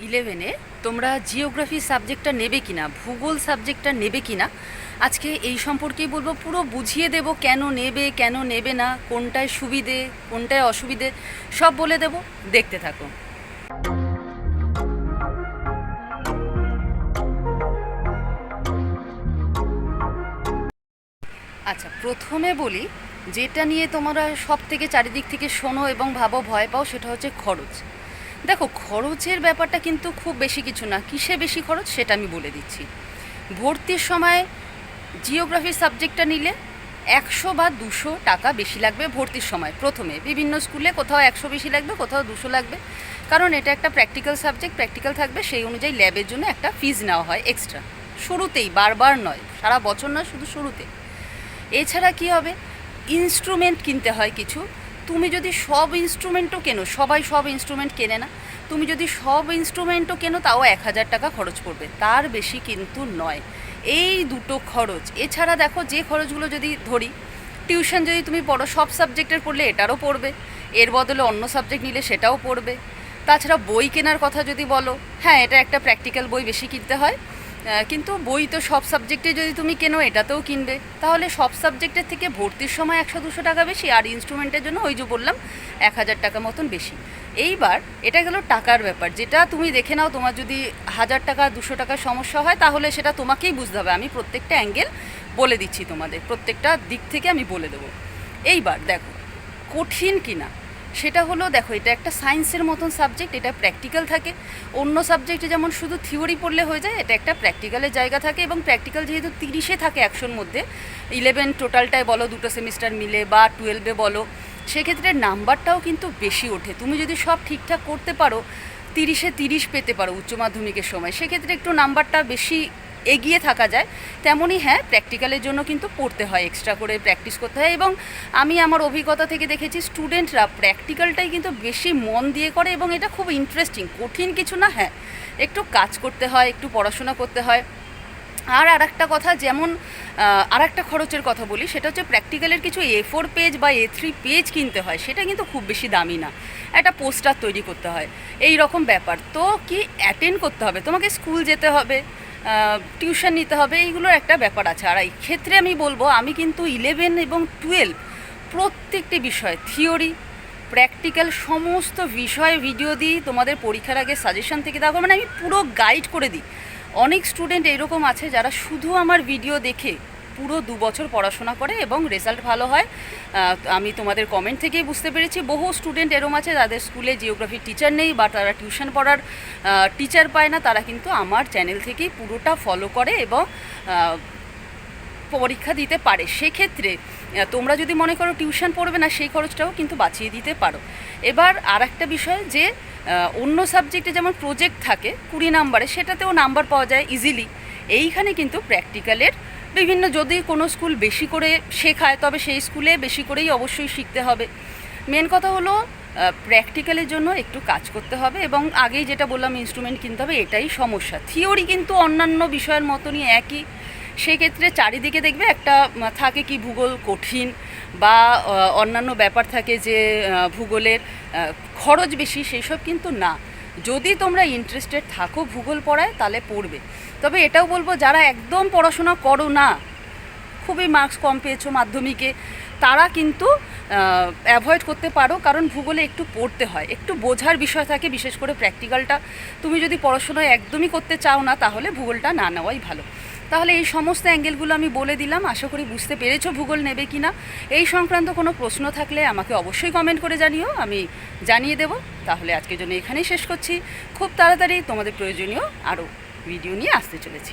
ইলেভেনে তোমরা জিওগ্রাফি সাবজেক্টটা নেবে কিনা, ভূগোল সাবজেক্টটা নেবে কিনা, আজকে এই সম্পর্কেই বলবো। পুরো বুঝিয়ে দেব কেন নেবে কেন নেবে না, কোনটায় সুবিধে কোনটায় অসুবিধে সব বলে দেব, দেখতে থাকো। আচ্ছা, প্রথমে বলি যেটা নিয়ে তোমরা সব থেকে চারিদিক থেকে শোনো এবং ভাবো, ভয় পাও, সেটা হচ্ছে খরচ। দেখো, খরচের ব্যাপারটা কিন্তু খুব বেশি কিছু না। কিসে বেশি খরচ সেটা আমি বলে দিচ্ছি। ভর্তির সময় জিওগ্রাফি সাবজেক্টটা নিলে 100 বা 200 টাকা বেশি লাগবে ভর্তির সময়। প্রথমে বিভিন্ন স্কুলে কোথাও 100 বেশি লাগবে, কোথাও 200 লাগবে, কারণ এটা একটা প্র্যাকটিক্যাল সাবজেক্ট, প্র্যাকটিক্যাল থাকবে, সেই অনুযায়ী ল্যাবের জন্য একটা ফিজ নেওয়া হয় এক্সট্রা, শুরুতেই, বারবার নয়, সারা বছর নয়, শুধু শুরুতে। এছাড়া কি হবে, ইনস্ট্রুমেন্ট কিনতে হয় কিছু। তুমি যদি সব ইনস্ট্রুমেন্টও কেনো, সবাই সব ইনস্ট্রুমেন্ট কেনে না, তুমি যদি সব ইনস্ট্রুমেন্টও কেনো তাও 1000 টাকা খরচ পড়বে, তার বেশি কিন্তু নয়। এই দুটো খরচ। এছাড়া দেখো, যে খরচগুলো যদি ধরি, টিউশন যদি তুমি পড়ো, সব সাবজেক্টের পড়লে এটারও পড়বে, এর বদলে অন্য সাবজেক্ট নিলে সেটাও পড়বে। তাছাড়া বই কেনার কথা যদি বলো, হ্যাঁ, এটা একটা প্র্যাকটিক্যাল বই বেশি কিনতে হয়, কিন্তু বই তো সব সাবজেক্টে যদি তুমি কেনো এটাতেও কিনবে, তাহলে সব সাবজেক্টের থেকে ভর্তির সময় 100-200 টাকা বেশি, আর ইনস্ট্রুমেন্টের জন্য ওই যে বললাম 1000 টাকা মতন বেশি। এইবার এটা গেল টাকার ব্যাপার, যেটা তুমি দেখে নাও। তোমার যদি 1000 টাকা 200 টাকার সমস্যা হয় তাহলে সেটা তোমাকেই বুঝতে হবে। আমি প্রত্যেকটা অ্যাঙ্গেল বলে দিচ্ছি তোমাদের, প্রত্যেকটা দিক থেকে আমি বলে দেবো। এইবার দেখো, কঠিন কিনা সেটা হলো, দেখো, এটা একটা সায়েন্সের মতন সাবজেক্ট, এটা প্র্যাকটিক্যাল থাকে। অন্য সাবজেক্টে যেমন শুধু থিওরি পড়লে হয়ে যায়, এটা একটা প্র্যাকটিক্যালের জায়গা থাকে, এবং প্র্যাকটিক্যাল যেহেতু 30-এ থাকে 100-র মধ্যে, 11 টোটালটায় বলো, দুটো সেমিস্টার মিলে, বা 12-এ বলো, সেক্ষেত্রে নাম্বারটাও কিন্তু বেশি ওঠে। তুমি যদি সব ঠিকঠাক করতে পারো, 30-এ 30 পেতে পারো উচ্চ মাধ্যমিকের সময়, সেক্ষেত্রে একটু নাম্বারটা বেশি এগিয়ে থাকা যায়। তেমনই হ্যাঁ, প্র্যাকটিক্যালের জন্য কিন্তু পড়তে হয়, এক্সট্রা করে প্র্যাকটিস করতে হয়, এবং আমি আমার অভিজ্ঞতা থেকে দেখেছি স্টুডেন্টরা প্র্যাকটিক্যালটাই কিন্তু বেশি মন দিয়ে করে, এবং এটা খুব ইন্টারেস্টিং, কঠিন কিছু না। হ্যাঁ, একটু কাজ করতে হয়, একটু পড়াশোনা করতে হয়। আর একটা কথা, যেমন আর একটা খরচের কথা বলি, সেটা হচ্ছে প্র্যাকটিক্যালের কিছু A4 পেজ বা A3 পেজ কিনতে হয়, সেটা কিন্তু খুব বেশি দামি না। একটা পোস্টার তৈরি করতে হয়, এই রকম ব্যাপার। তো কি অ্যাটেন্ড করতে হবে, তোমাকে স্কুল যেতে হবে, টিউশন নিতে হবে, এইগুলোর একটা ব্যাপার আছে। আর এই ক্ষেত্রে আমি বলবো, আমি কিন্তু 11 এবং 12 প্রত্যেকটি বিষয়, থিওরি, প্র্যাকটিক্যাল, সমস্ত বিষয় ভিডিও দিই তোমাদের। পরীক্ষার আগে সাজেশন থেকে দেখো, মানে আমি পুরো গাইড করে দিই। অনেক স্টুডেন্ট এরকম আছে যারা শুধু আমার ভিডিও দেখে পুরো 2 বছর পড়াশোনা করে এবং রেজাল্ট ভালো হয়। আমি তোমাদের কমেন্ট থেকেই বুঝতে পেরেছি, বহু স্টুডেন্ট এরকম আছে যাদের স্কুলে জিওগ্রাফির টিচার নেই, বা তারা টিউশন পড়ার টিচার পায় না, তারা কিন্তু আমার চ্যানেল থেকেই পুরোটা ফলো করে এবং পরীক্ষা দিতে পারে। সেক্ষেত্রে তোমরা যদি মনে করো টিউশন পড়বে না, সেই খরচটাও কিন্তু বাঁচিয়ে দিতে পারো। এবার আর একটা বিষয়, যে অন্য সাবজেক্টে যেমন প্রজেক্ট থাকে 20 নাম্বারে, সেটাতেও নাম্বার পাওয়া যায় ইজিলি। এইখানে কিন্তু প্র্যাকটিক্যালের বিভিন্ন, যদি কোনো স্কুল বেশি করে শেখায় তবে সেই স্কুলে বেশি করেই অবশ্যই শিখতে হবে। মেন কথা হলো প্র্যাকটিক্যালের জন্য একটু কাজ করতে হবে, এবং আগেই যেটা বললাম ইনস্ট্রুমেন্ট কিনতে হবে, এটাই সমস্যা। থিওরি কিন্তু অন্যান্য বিষয়ের মতনই একই। সেক্ষেত্রে চারিদিকে দেখবে একটা থাকে কি, ভূগোল কঠিন, বা অন্যান্য ব্যাপার থাকে যে ভূগোলের খরচ বেশি, সেই সব কিন্তু না। যদি তোমরা ইন্টারেস্টেড থাকো ভূগোল পড়ায় তাহলে পড়বে। তবে এটাও বলবো, যারা একদম পড়াশোনা করো না, খুবই মার্কস কম পেয়েছো মাধ্যমিকে, তারা কিন্তু অ্যাভয়েড করতে পারো, কারণ ভূগোলে একটু পড়তে হয়, একটু বোঝার বিষয় থাকে, বিশেষ করে প্র্যাকটিক্যালটা। তুমি যদি পড়াশোনা একদমই করতে চাও না, তাহলে ভূগোলটা না নেওয়াই ভালো। তাহলে এই সমস্ত অ্যাঙ্গেলগুলো আমি বলে দিলাম, আশা করি বুঝতে পেরেছো ভূগোল নেবে কি না। এই সংক্রান্ত কোনো প্রশ্ন থাকলে আমাকে অবশ্যই কমেন্ট করে জানিও, আমি জানিয়ে দেবো। তাহলে আজকের জন্য এখানেই শেষ করছি। খুব তাড়াতাড়ি তোমাদের প্রয়োজনীয় আরও ভিডিও নিয়ে আসতে চলেছি।